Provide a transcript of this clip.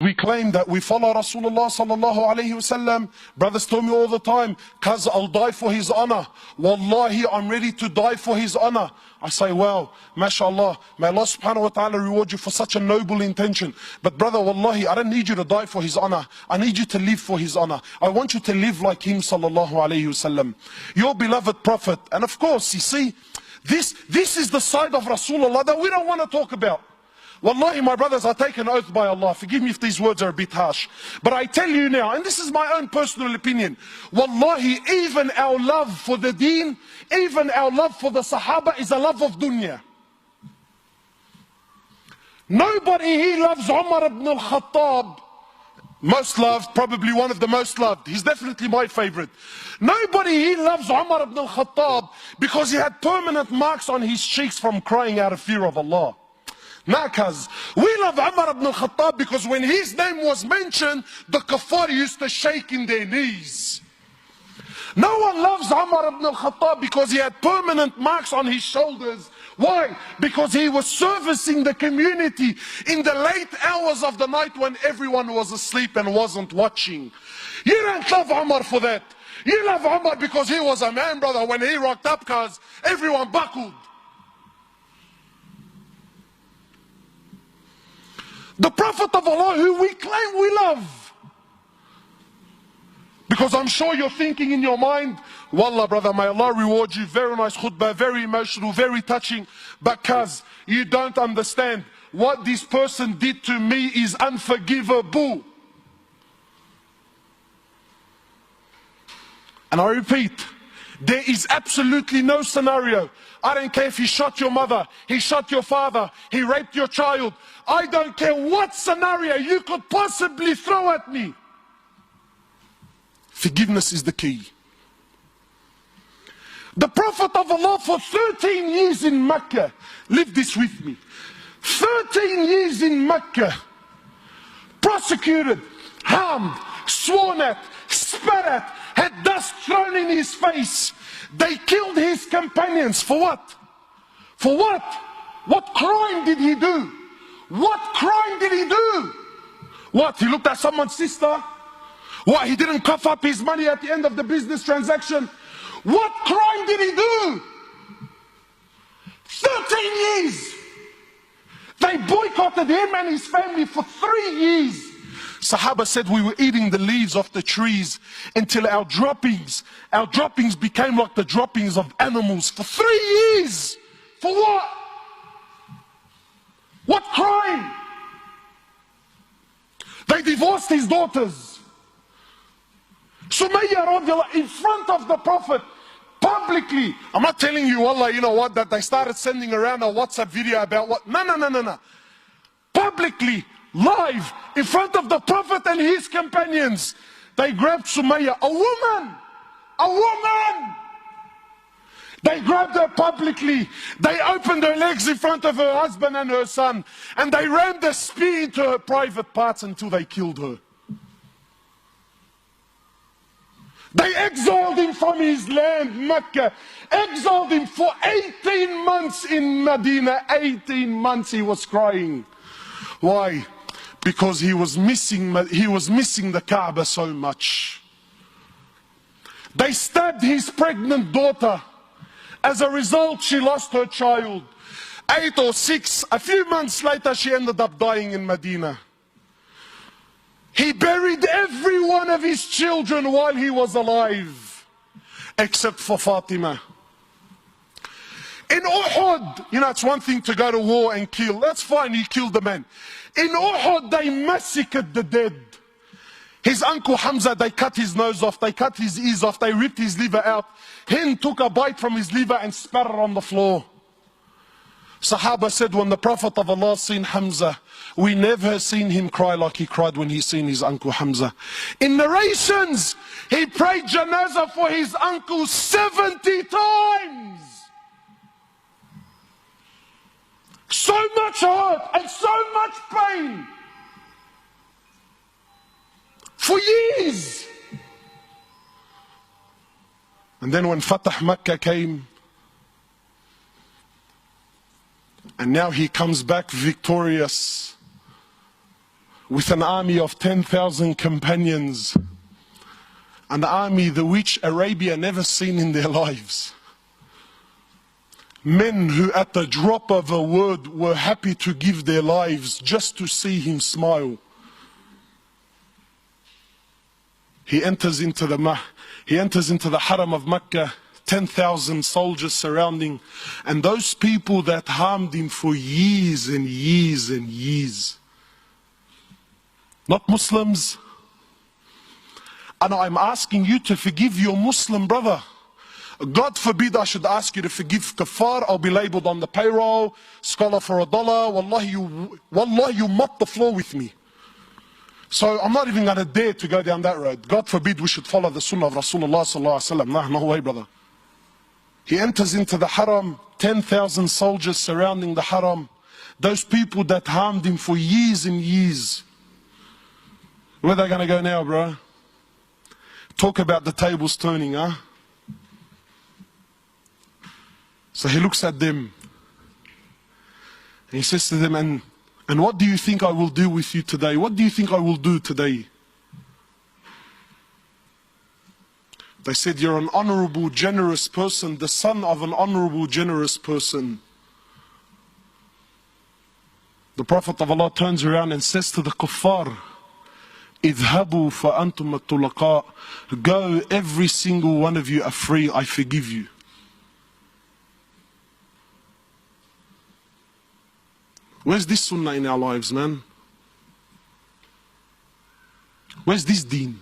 We claim that we follow Rasulullah sallallahu alayhi wasallam. Brothers tell me all the time, cuz I'll die for his honor. Wallahi, I'm ready to die for his honor. I say, well, mashallah, may Allah subhanahu wa ta'ala reward you for such a noble intention. But brother, wallahi, I don't need you to die for his honor. I need you to live for his honor. I want you to live like him sallallahu alayhi wasallam. Your beloved prophet. And of course, you see, this is the side of Rasulullah that we don't want to talk about. Wallahi, my brothers, I take an oath by Allah. Forgive me if these words are a bit harsh. But I tell you now, and this is my own personal opinion, wallahi, even our love for the deen, even our love for the Sahaba is a love of dunya. Nobody here loves Umar ibn al-Khattab. Most loved, probably one of the most loved. He's definitely my favorite. Nobody here loves Umar ibn al-Khattab because he had permanent marks on his cheeks from crying out of fear of Allah. Cuz we love Umar ibn al-Khattab because when his name was mentioned, the kuffar used to shake in their knees. No one loves Umar ibn al-Khattab because he had permanent marks on his shoulders. Why? Because he was servicing the community in the late hours of the night when everyone was asleep and wasn't watching. You don't love Umar for that. You love Umar because he was a man, brother. When he rocked up, cuz everyone buckled. The Prophet of Allah who we claim we love. Because I'm sure you're thinking in your mind, wallah brother, may Allah reward you, very nice khutbah, very emotional, very touching. But cuz you don't understand, what this person did to me is unforgivable. And I repeat, there is absolutely no scenario. I don't care if he shot your mother, he shot your father, he raped your child. I don't care what scenario you could possibly throw at me. Forgiveness is the key. The Prophet of Allah for 13 years in Mecca, live this with me. 13 years in Mecca, prosecuted, harmed, sworn at, spat at, had dust thrown in his face. They killed his companions. For what? For what? What crime did he do? What crime did he do? What? He looked at someone's sister? What? He didn't cough up his money at the end of the business transaction? What crime did he do? 13 years. They boycotted him and his family for 3 years. Sahaba said we were eating the leaves off the trees until our droppings became like the droppings of animals for 3 years. For what? What crime? They divorced his daughters. Sumayya radiallahu in front of the Prophet, publicly. I'm not telling you, Allah, you know what, that they started sending around a WhatsApp video about what. No. Publicly, live, in front of the Prophet and his companions, they grabbed Sumayya, a woman. They grabbed her publicly. They opened her legs in front of her husband and her son, and they rammed a spear into her private parts until they killed her. They exiled him from his land, Mecca. Exiled him for 18 months in Medina. 18 months he was crying. Why? Because he was missing the Kaaba so much. They stabbed his pregnant daughter. As a result, she lost her child. 8 or 6, a few months later, she ended up dying in Medina. He buried every one of his children while he was alive, except for Fatima. In Uhud, you know, it's one thing to go to war and kill. That's fine, he killed the man. In Uhud, they massacred the dead. His uncle Hamza, they cut his nose off, they cut his ears off, they ripped his liver out. Hind took a bite from his liver and spat it on the floor. Sahaba said, when the Prophet of Allah seen Hamza, we never seen him cry like he cried when he seen his uncle Hamza. In narrations, he prayed janazah for his uncle 70 times. So much hurt and so much pain. For years. And then when Fatah Makkah came, and now he comes back victorious. with an army of 10,000 companions, an army the which Arabia never seen in their lives. Men who at the drop of a word were happy to give their lives just to see him smile. He enters into the haram of Mecca, 10,000 soldiers surrounding, and those people that harmed him for years and years and years. Not Muslims. And I'm asking you to forgive your Muslim brother. God forbid I should ask you to forgive kafar. I'll be labeled on the payroll, scholar for $1. Wallahi, you mop the floor with me. So I'm not even going to dare to go down that road. God forbid we should follow the sunnah of Rasulullah sallallahu alaihi wasallam. No way, brother. He enters into the haram, 10,000 soldiers surrounding the haram. Those people that harmed him for years and years. Where are they going to go now, bro? Talk about the tables turning, huh? So he looks at them and he says to them, and what do you think I will do with you today? What do you think I will do today? They said, you're an honorable, generous person, the son of an honorable, generous person. The Prophet of Allah turns around and says to the kuffar, اذهبوا فأنتم الطلقاء. Go, every single one of you are free, I forgive you. Where's this sunnah in our lives, man? Where's this deen?